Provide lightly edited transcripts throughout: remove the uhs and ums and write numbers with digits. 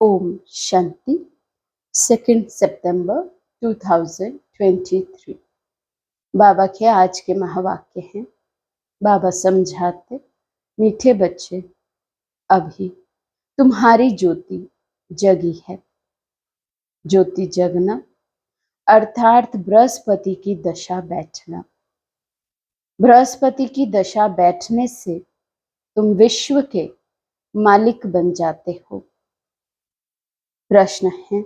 ओम शांति। 2 सितंबर 2023। बाबा के आज के महावाक्य हैं। बाबा समझाते, मीठे बच्चे, अभी तुम्हारी ज्योति जगी है। ज्योति जगना अर्थात बृहस्पति की दशा बैठना। बृहस्पति की दशा बैठने से तुम विश्व के मालिक बन जाते हो। प्रश्न है,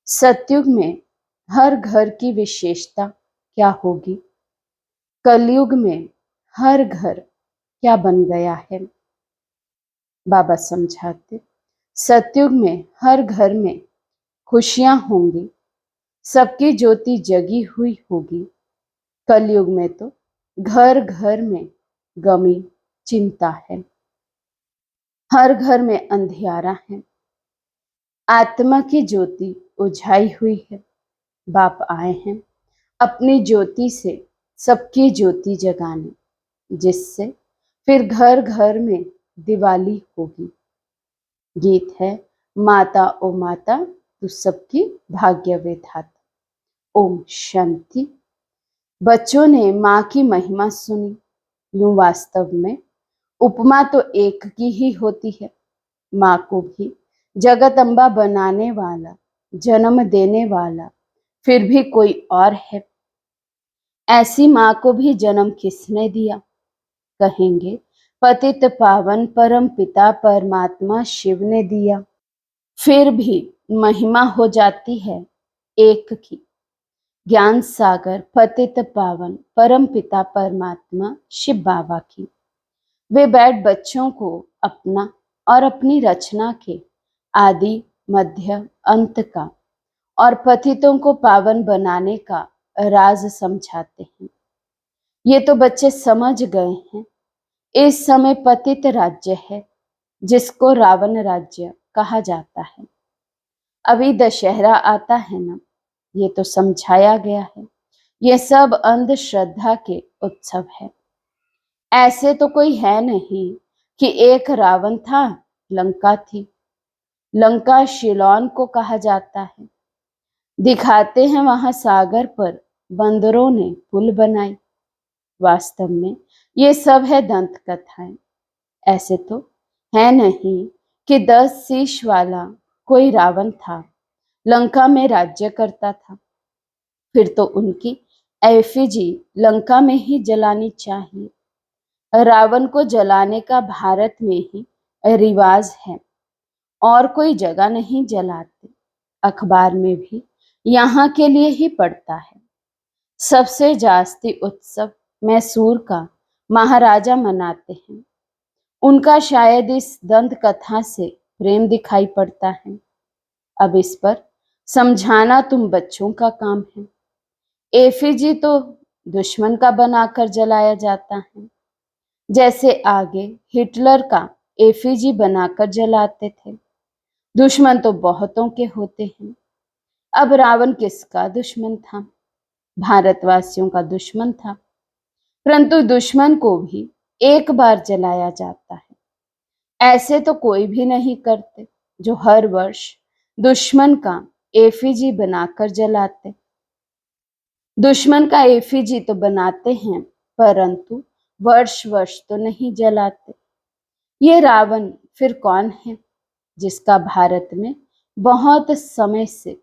सतयुग में हर घर की विशेषता क्या होगी? कलयुग में हर घर क्या बन गया है? बाबा समझाते, सतयुग में हर घर में खुशियां होंगी, सबकी ज्योति जगी हुई होगी। कलयुग में तो घर घर में गमी चिंता है, हर घर में अंधियारा है। आत्मा की ज्योति उझाई हुई है। बाप आए हैं अपनी ज्योति से सबकी ज्योति जगाने, जिससे फिर घर घर में दिवाली होगी। गीत है, माता ओ माता तू सबकी भाग्य विधाता। ओम शांति। बच्चों ने माँ की महिमा सुनी। यूं वास्तव में उपमा तो एक की ही होती है। माँ को भी जगत अम्बा बनाने वाला, जन्म देने वाला फिर भी कोई और है। ऐसी माँ को भी जन्म किसने दिया? कहेंगे पतित पावन परम पिता परमात्मा शिव ने दिया। फिर भी महिमा हो जाती है एक की। ज्ञान सागर पतित पावन परम पिता परमात्मा शिव बाबा की। वे बैठ बच्चों को अपना और अपनी रचना के आदि मध्य अंत का और पतितों को पावन बनाने का राज समझाते हैं। ये तो बच्चे समझ गए हैं। इस समय पतित राज्य है, जिसको रावण राज्य कहा जाता है। अभी दशहरा आता है ना, ये तो समझाया गया है। ये सब अंधश्रद्धा के उत्सव है। ऐसे तो कोई है नहीं कि एक रावण था, लंका थी। लंका शिलोन को कहा जाता है। दिखाते हैं वहां सागर पर बंदरों ने पुल बनाई। वास्तव में ये सब है दंत कथाएं। ऐसे तो है नहीं कि 10 शीश वाला कोई रावण था, लंका में राज्य करता था। फिर तो उनकी एफिजी लंका में ही जलानी चाहिए। रावण को जलाने का भारत में ही रिवाज है, और कोई जगह नहीं जलाते। अखबार में भी यहाँ के लिए ही पड़ता है। सबसे जास्ती उत्सव मैसूर का महाराजा मनाते हैं। उनका शायद इस दंत कथा से प्रेम दिखाई पड़ता है। अब इस पर समझाना तुम बच्चों का काम है। एफिजी तो दुश्मन का बनाकर जलाया जाता है, जैसे आगे हिटलर का एफिजी बनाकर जलाते थे। दुश्मन तो बहुतों के होते हैं। अब रावण किसका दुश्मन था? भारतवासियों का दुश्मन था। परंतु दुश्मन को भी एक बार जलाया जाता है। ऐसे तो कोई भी नहीं करते जो हर वर्ष दुश्मन का एफिजी बनाकर जलाते। दुश्मन का एफिजी तो बनाते हैं, परंतु वर्ष वर्ष तो नहीं जलाते। ये रावण फिर कौन है, जिसका भारत में बहुत समय से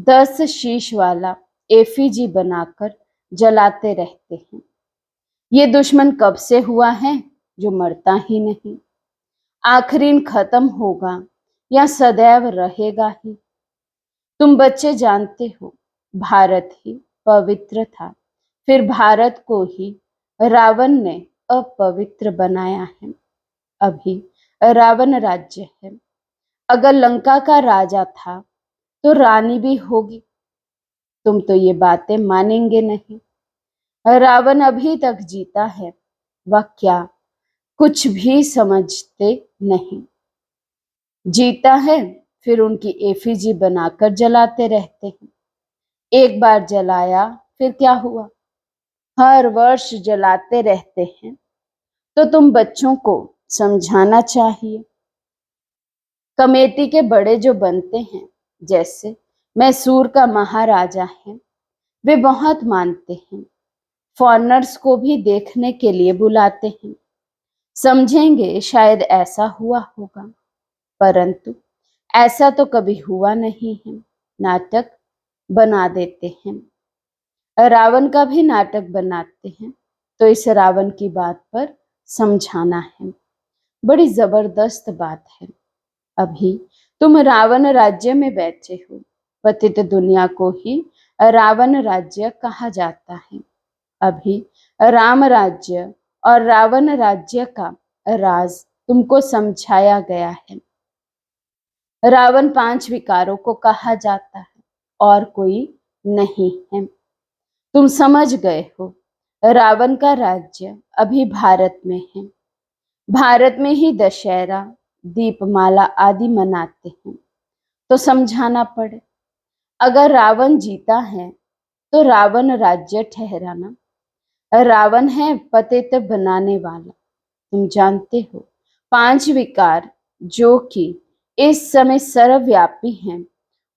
10 शीश वाला एफिजी बनाकर जलाते रहते हैं? ये दुश्मन कब से हुआ है जो मरता ही नहीं? आखिरीन खत्म होगा या सदैव रहेगा ही? तुम बच्चे जानते हो, भारत ही पवित्र था, फिर भारत को ही रावण ने अपवित्र बनाया है। अभी रावण राज्य है। अगर लंका का राजा था तो रानी भी होगी। तुम तो ये बातें मानेंगे नहीं। रावण अभी तक जीता है, वह क्या कुछ भी समझते नहीं। जीता है, फिर उनकी एफिजी बनाकर जलाते रहते हैं। एक बार जलाया, फिर क्या हुआ? हर वर्ष जलाते रहते हैं। तो तुम बच्चों को समझाना चाहिए। कमेटी के बड़े जो बनते हैं, जैसे मैसूर का महाराजा है, वे बहुत मानते हैं। फॉरेनर्स को भी देखने के लिए बुलाते हैं। समझेंगे शायद ऐसा हुआ होगा, परंतु ऐसा तो कभी हुआ नहीं है। नाटक बना देते हैं। रावण का भी नाटक बनाते हैं, तो इस रावण की बात पर समझाना है। बड़ी जबरदस्त बात है। अभी तुम रावण राज्य में बैठे हो। पतित दुनिया को ही रावण राज्य कहा जाता है। अभी राम राज्य और रावण राज्य का राज तुमको समझाया गया है। रावण 5 विकारों को कहा जाता है और कोई नहीं है। तुम समझ गए हो। रावण का राज्य अभी भारत में है। भारत में ही दशहरा, दीपमाला आदि मनाते हैं। तो समझाना पड़े, अगर रावण जीता है तो रावण राज्य ठहराना। रावण है पतित बनाने वाला। तुम जानते हो 5 विकार जो कि इस समय सर्वव्यापी हैं,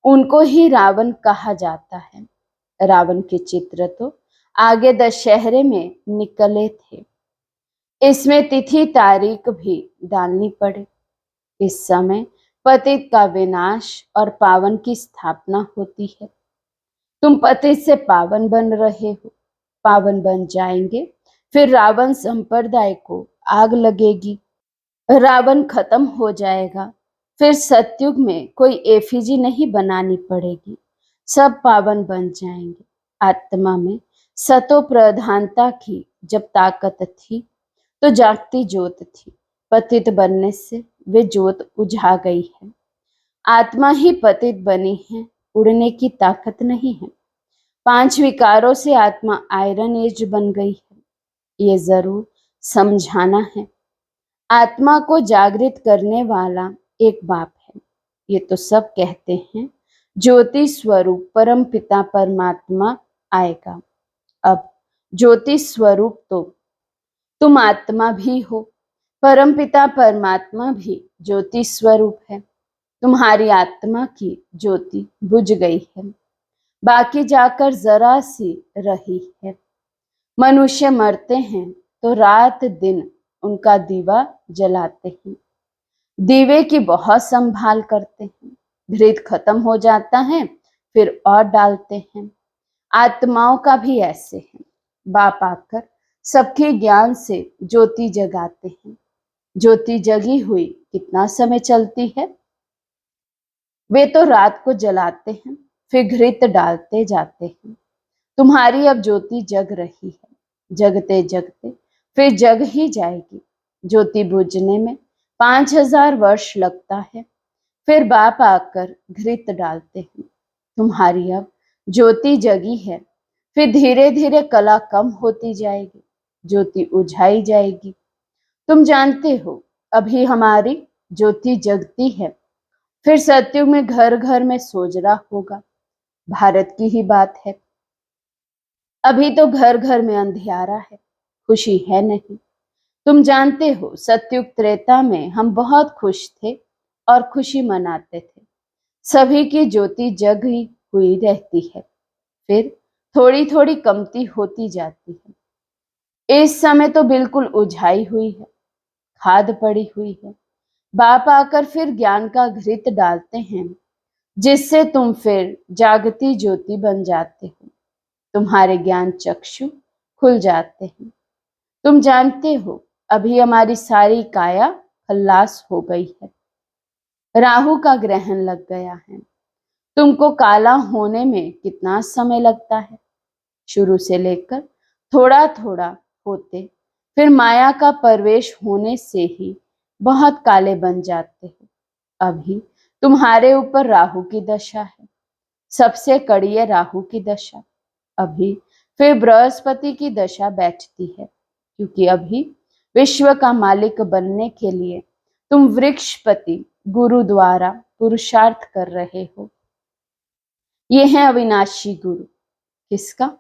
उनको ही रावण कहा जाता है। रावण के चित्र तो आगे दशहरे में निकले थे। इसमें तिथि तारीख भी डालनी पड़े। इस समय पतित का विनाश और पावन की स्थापना होती है। तुम पतित से पावन बन रहे हो, पावन बन जाएंगे, फिर रावण संप्रदाय को आग लगेगी, रावण खत्म हो जाएगा, फिर सतयुग में कोई एफिजी नहीं बनानी पड़ेगी, सब पावन बन जाएंगे। आत्मा में सतो प्रधानता की जब ताकत थी तो जागती ज्योत थी। पतित बनने से वे ज्योत बुझा गई है। आत्मा ही पतित बनी है, उड़ने की ताकत नहीं है। 5 विकारों से आत्मा आयरन एज बन गई है। ये जरूर समझाना है। आत्मा को जागृत करने वाला एक बाप है। ये तो सब कहते हैं ज्योति स्वरूप परम पिता परमात्मा आएगा। अब ज्योति स्वरूप तो तुम आत्मा भी हो, परम पिता परमात्मा भी ज्योति स्वरूप है। तुम्हारी आत्मा की ज्योति बुझ गई है, बाकी जाकर जरा सी रही है। मनुष्य मरते हैं तो रात दिन उनका दीवा जलाते हैं, दीवे की बहुत संभाल करते हैं। घृत खत्म हो जाता है फिर और डालते हैं। आत्माओं का भी ऐसे है। बाप आकर सबके ज्ञान से ज्योति जगाते हैं। ज्योति जगी हुई कितना समय चलती है? वे तो रात को जलाते हैं, फिर घृत डालते जाते हैं। तुम्हारी अब ज्योति जग रही है, जगते जगते फिर जग ही जाएगी। ज्योति बुझने में 5000 वर्ष लगता है, फिर बाप आकर घृत डालते हैं। तुम्हारी अब ज्योति जगी है, फिर धीरे धीरे कला कम होती जाएगी, ज्योति उझाई जाएगी। तुम जानते हो अभी हमारी ज्योति जगती है, फिर सतयुग में घर घर में सोजरा होगा। भारत की ही बात है। अभी तो घर घर में अंधियारा है, खुशी है नहीं। तुम जानते हो सतयुग त्रेता में हम बहुत खुश थे और खुशी मनाते थे। सभी की ज्योति जगी हुई रहती है, फिर थोड़ी थोड़ी कमती होती जाती है। इस समय तो बिल्कुल उझाई हुई है, खाद पड़ी हुई है। बाप आकर फिर ज्ञान का घृत डालते हैं, जिससे तुम फिर जागती ज्योति बन जाते हो। तुम्हारे ज्ञान चक्षु खुल जाते हैं। तुम जानते हो अभी हमारी सारी काया खल्लास हो गई है। राहु का ग्रहण लग गया है। तुमको काला होने में कितना समय लगता है? शुरू से लेकर थोड़ा थोड़ा होते, फिर माया का प्रवेश होने से ही बहुत काले बन जाते हो। अभी तुम्हारे ऊपर राहु की दशा है, सबसे कड़ी है राहु की दशा। अभी फिर बृहस्पति की दशा बैठती है, क्योंकि अभी विश्व का मालिक बनने के लिए तुम वृक्षपति गुरु द्वारा पुरुषार्थ कर रहे हो। ये है अविनाशी गुरु। किसका?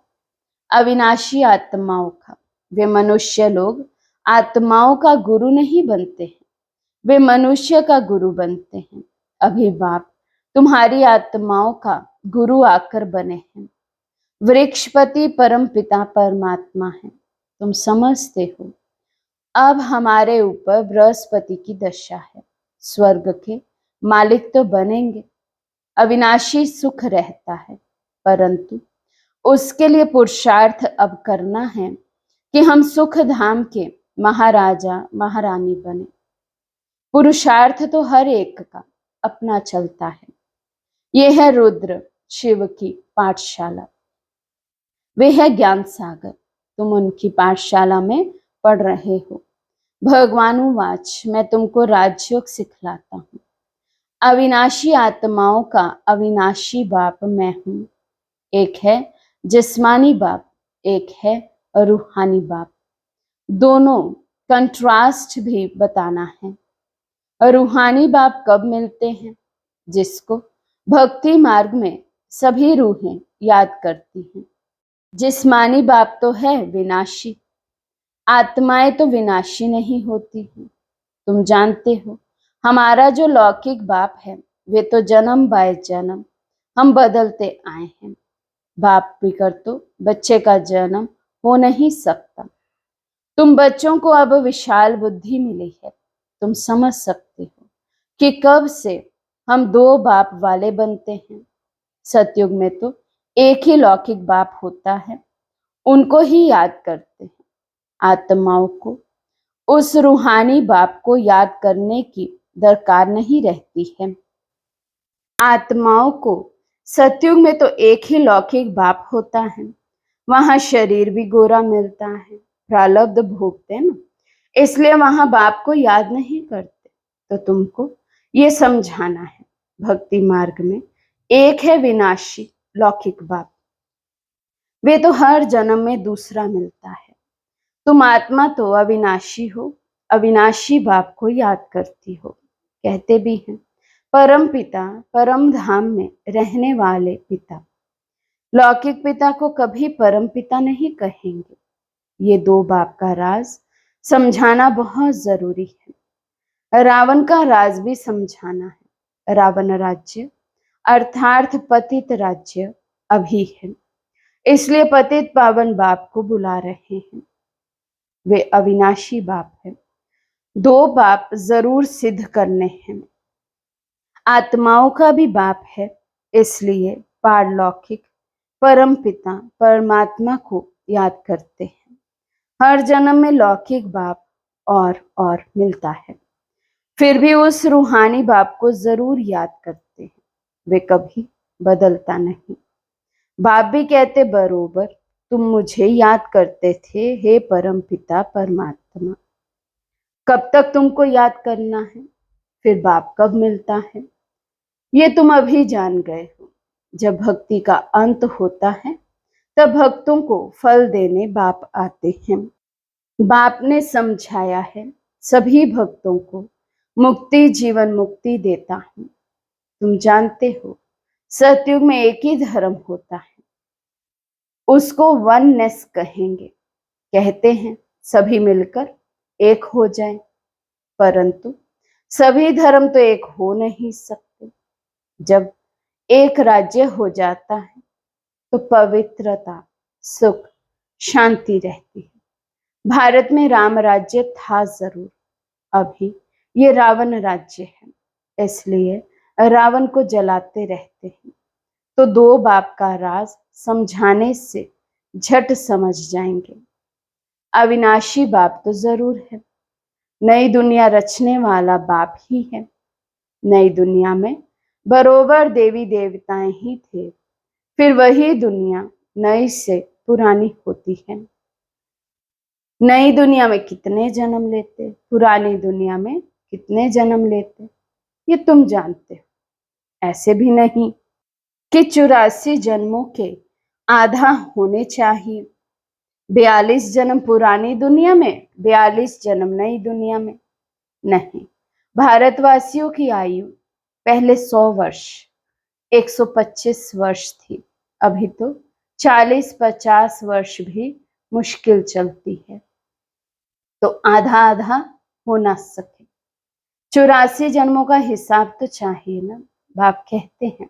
अविनाशी आत्माओं का। वे मनुष्य लोग आत्माओं का गुरु नहीं बनते हैं, वे मनुष्य का गुरु बनते हैं। अभी बाप तुम्हारी आत्माओं का गुरु आकर बने हैं। वृक्षपति परम पिता परमात्मा है, तुम समझते हो। अब हमारे ऊपर बृहस्पति की दशा है। स्वर्ग के मालिक तो बनेंगे, अविनाशी सुख रहता है, परंतु उसके लिए पुरुषार्थ अब करना है कि हम सुख धाम के महाराजा महारानी बने। पुरुषार्थ तो हर एक का अपना चलता है। यह है रुद्र शिव की पाठशाला, वे है ज्ञान सागर, तुम उनकी पाठशाला में पढ़ रहे हो। भगवानुवाच, मैं तुमको राजयोग सिखलाता हूँ। अविनाशी आत्माओं का अविनाशी बाप मैं हूँ। एक है जिस्मानी बाप, एक है रूहानी बाप। दोनों कंट्रास्ट भी बताना है। रूहानी बाप कब मिलते हैं? जिसको भक्ति मार्ग में सभी रूहें याद करती हैं। जिस्मानी बाप तो है विनाशी, आत्माएं तो विनाशी नहीं होती हैं। तुम जानते हो, हमारा जो लौकिक बाप है वे तो जन्म बाय जन्म हम बदलते आए हैं। बाप बिगड़ तो बच्चे का जन्म हो नहीं सकता। तुम बच्चों को अब विशाल बुद्धि मिली है, तुम समझ सकते हो कि कब से हम दो बाप वाले बनते हैं। सतयुग में तो एक ही लौकिक बाप होता है, उनको ही याद करते हैं। आत्माओं को उस रूहानी बाप को याद करने की दरकार नहीं रहती है। आत्माओं को सतयुग में तो एक ही लौकिक बाप होता है, वहां शरीर भी गोरा मिलता है, प्रारब्ध भोगते ना, इसलिए वहां बाप को याद नहीं करते। तो तुमको ये समझाना है, भक्ति मार्ग में एक है विनाशी लौकिक बाप, वे तो हर जन्म में दूसरा मिलता है। तुम आत्मा तो अविनाशी हो, अविनाशी बाप को याद करती हो। कहते भी हैं परम पिता परम धाम में रहने वाले पिता। लौकिक पिता को कभी परम पिता नहीं कहेंगे। ये दो बाप का राज समझाना बहुत जरूरी है। रावण का राज भी समझाना है। रावण राज्य अर्थात पतित राज्य अभी है, इसलिए पतित पावन बाप को बुला रहे हैं। वे अविनाशी बाप है। दो बाप जरूर सिद्ध करने हैं। आत्माओं का भी बाप है, इसलिए पारलौकिक परम पिता परमात्मा को याद करते हैं। हर जन्म में लौकिक बाप और मिलता है, फिर भी उस रूहानी बाप को जरूर याद करते हैं। वे कभी बदलता नहीं। बाप भी कहते बरोबर, तुम मुझे याद करते थे हे परम पिता परमात्मा। कब तक तुमको याद करना है? फिर बाप कब मिलता है ये तुम अभी जान गए हो। जब भक्ति का अंत होता है तब भक्तों को फल देने बाप आते हैं। बाप ने समझाया है सभी भक्तों को मुक्ति जीवन मुक्ति देता हूं। तुम जानते हो सतयुग में एक ही धर्म होता है, उसको वननेस कहेंगे। कहते हैं सभी मिलकर एक हो जाएं, परंतु सभी धर्म तो एक हो नहीं सकते। जब एक राज्य हो जाता है तो पवित्रता सुख शांति रहती है। भारत में राम राज्य था जरूर, अभी ये रावण राज्य है, इसलिए रावण को जलाते रहते हैं। तो दो बाप का राज समझाने से झट समझ जाएंगे। अविनाशी बाप तो जरूर है, नई दुनिया रचने वाला बाप ही है। नई दुनिया में बरोबर देवी देवताएं ही थे, फिर वही दुनिया नई से पुरानी होती है। नई दुनिया में कितने जन्म लेते, पुरानी दुनिया में कितने जन्म लेते, ये तुम जानते हो। ऐसे भी नहीं कि 84 जन्मों के आधा होने चाहिए। 42 जन्म पुरानी दुनिया में, 42 जन्म नई दुनिया में। नहीं, भारतवासियों की आयु पहले 100 वर्ष 125 वर्ष थी, अभी तो 40-50 वर्ष भी मुश्किल चलती है। तो आधा आधा हो ना सके। 84 जन्मों का हिसाब तो चाहिए ना। बाप कहते हैं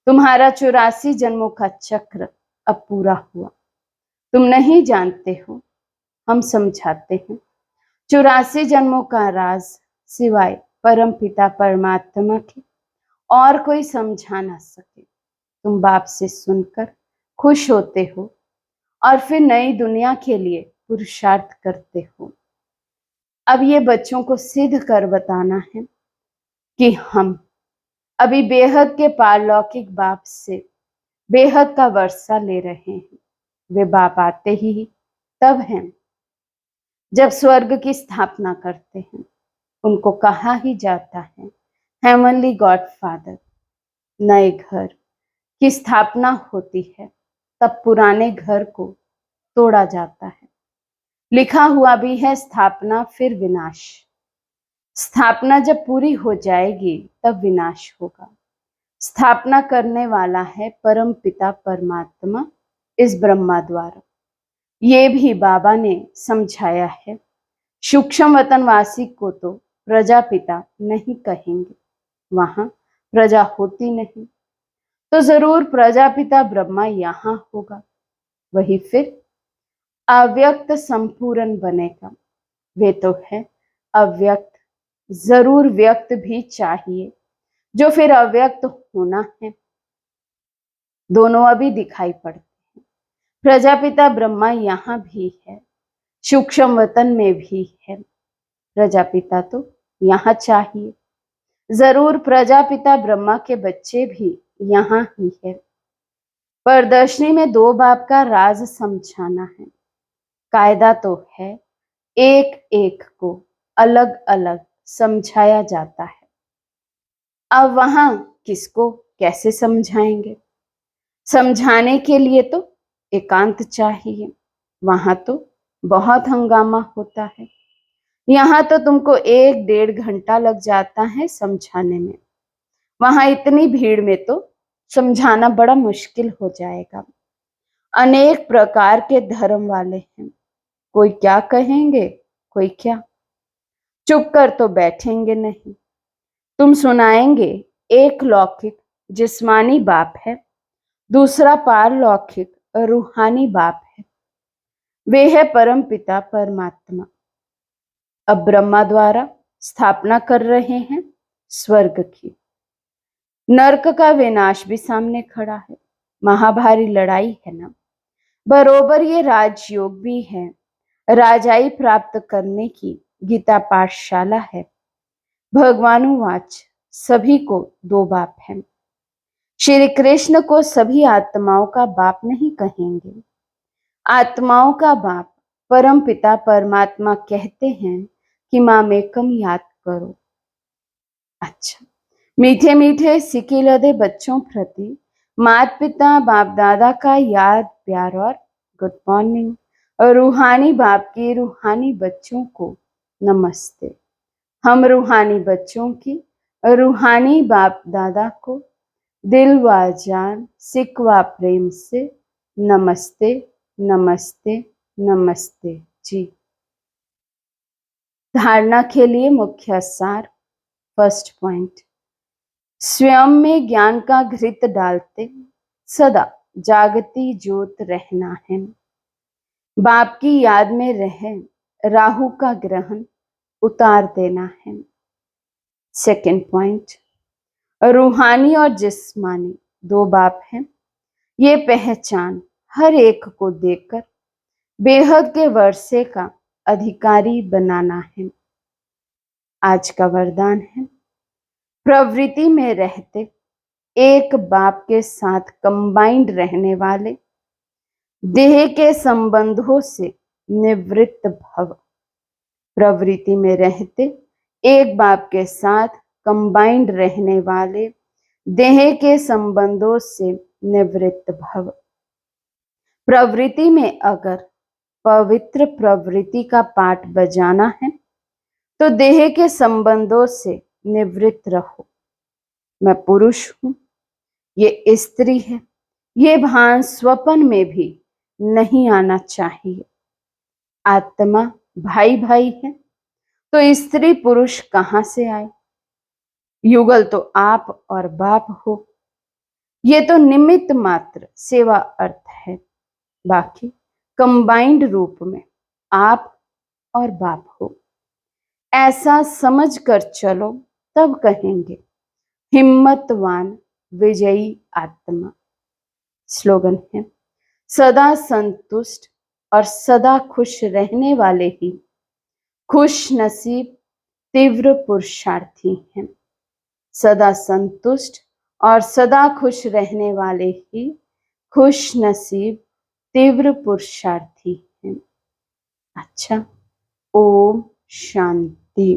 तुम्हारा 84 जन्मों का चक्र अब पूरा हुआ। तुम नहीं जानते हो, हम समझाते हैं। 84 जन्मों का राज सिवाय परम पिता परमात्मा के और कोई समझा ना सके। तुम बाप से सुनकर खुश होते हो और फिर नई दुनिया के लिए पुरुषार्थ करते हो। अब ये बच्चों को सिद्ध कर बताना है कि हम अभी बेहद के पारलौकिक बाप से बेहद का वर्षा ले रहे हैं। वे बाप आते ही तब हैं जब स्वर्ग की स्थापना करते हैं। उनको कहा ही जाता है हेवनली गॉड फादर। नए घर की स्थापना होती है तब पुराने घर को तोड़ा जाता है। लिखा हुआ भी है स्थापना फिर विनाश। स्थापना जब पूरी हो जाएगी तब विनाश होगा। स्थापना करने वाला है परम पिता परमात्मा इस ब्रह्मा द्वारा। ये भी बाबा ने समझाया है। सूक्ष्म वतनवासी को तो प्रजापिता नहीं कहेंगे, वहां प्रजा होती नहीं, तो जरूर प्रजापिता ब्रह्मा यहाँ होगा। वही फिर अव्यक्त संपूर्ण बनेगा। वे तो है अव्यक्त, जरूर व्यक्त भी चाहिए जो फिर अव्यक्त होना है। दोनों अभी दिखाई पड़ते हैं। प्रजापिता ब्रह्मा यहाँ भी है, सूक्ष्म वतन में भी है। प्रजापिता तो यहाँ चाहिए, जरूर प्रजापिता ब्रह्मा के बच्चे भी यहाँ ही है। प्रदर्शनी में दो बाप का राज समझाना है। कायदा तो है एक एक को अलग अलग समझाया जाता है। अब वहां किसको कैसे समझाएंगे? समझाने के लिए तो एकांत चाहिए। वहां तो बहुत हंगामा होता है। यहाँ तो तुमको 1-1.5 घंटा लग जाता है समझाने में। वहां इतनी भीड़ में तो समझाना बड़ा मुश्किल हो जाएगा। अनेक प्रकार के धर्म वाले हैं, कोई क्या कहेंगे कोई क्या। चुप कर तो बैठेंगे नहीं। तुम सुनाएंगे एक लौकिक जिस्मानी बाप है, दूसरा पारलौकिक रूहानी बाप है। वे है परम पिता परमात्मा। अब ब्रह्मा द्वारा स्थापना कर रहे हैं स्वर्ग की। नरक का विनाश भी सामने खड़ा है। महाभारी लड़ाई है ना। बरोबर ये राजयोग भी है। राजाई प्राप्त करने की गीता पाठशाला है। भगवानुवाच सभी को दो बाप हैं। श्री कृष्ण को सभी आत्माओं का बाप नहीं कहेंगे। आत्माओं का बाप परम पिता परमात्मा कहते हैं कि मामेकम याद करो। अच्छा, मीठे मीठे सिके लदे बच्चों प्रति माता पिता बाप दादा का याद प्यार और गुड मॉर्निंग। और रूहानी बाप के रूहानी बच्चों को नमस्ते। हम रूहानी बच्चों की रूहानी बाप दादा को दिल व जान सिक व प्रेम से नमस्ते नमस्ते नमस्ते जी। धारणा के लिए मुख्य सार। फर्स्ट पॉइंट, स्वयं में ज्ञान का घृत डालते सदा जागती ज्योत रहना है। बाप की याद में रह राहु का ग्रहण उतार देना है। सेकंड पॉइंट, रूहानी और जिस्मानी दो बाप हैं। ये पहचान हर एक को देकर बेहद के वर्षे का अधिकारी बनाना है। आज का वरदान है, प्रवृत्ति में रहते एक बाप के साथ कंबाइंड रहने वाले देह के संबंधों से निवृत्त भव। प्रवृत्ति में रहते एक बाप के साथ कंबाइंड रहने वाले देह के संबंधों से निवृत्त भव। प्रवृत्ति में अगर पवित्र प्रवृत्ति का पाठ बजाना है तो देह के संबंधों से निवृत्त रहो। मैं पुरुष हूं, ये स्त्री है, ये भान स्वप्न में भी नहीं आना चाहिए। आत्मा भाई भाई है, तो स्त्री पुरुष कहां से आए? युगल तो आप और बाप हो। ये तो निमित्त मात्र सेवा अर्थ है, बाकी कंबाइंड रूप में आप और बाप हो। ऐसा समझ कर चलो, तब कहेंगे हिम्मतवान विजयी आत्मा। स्लोगन है, सदा संतुष्ट और सदा खुश रहने वाले ही खुश नसीब तीव्र पुरुषार्थी हैं। सदा संतुष्ट और सदा खुश रहने वाले ही खुश नसीब तीव्र पुरुषार्थी हैं। अच्छा, ओम शांति।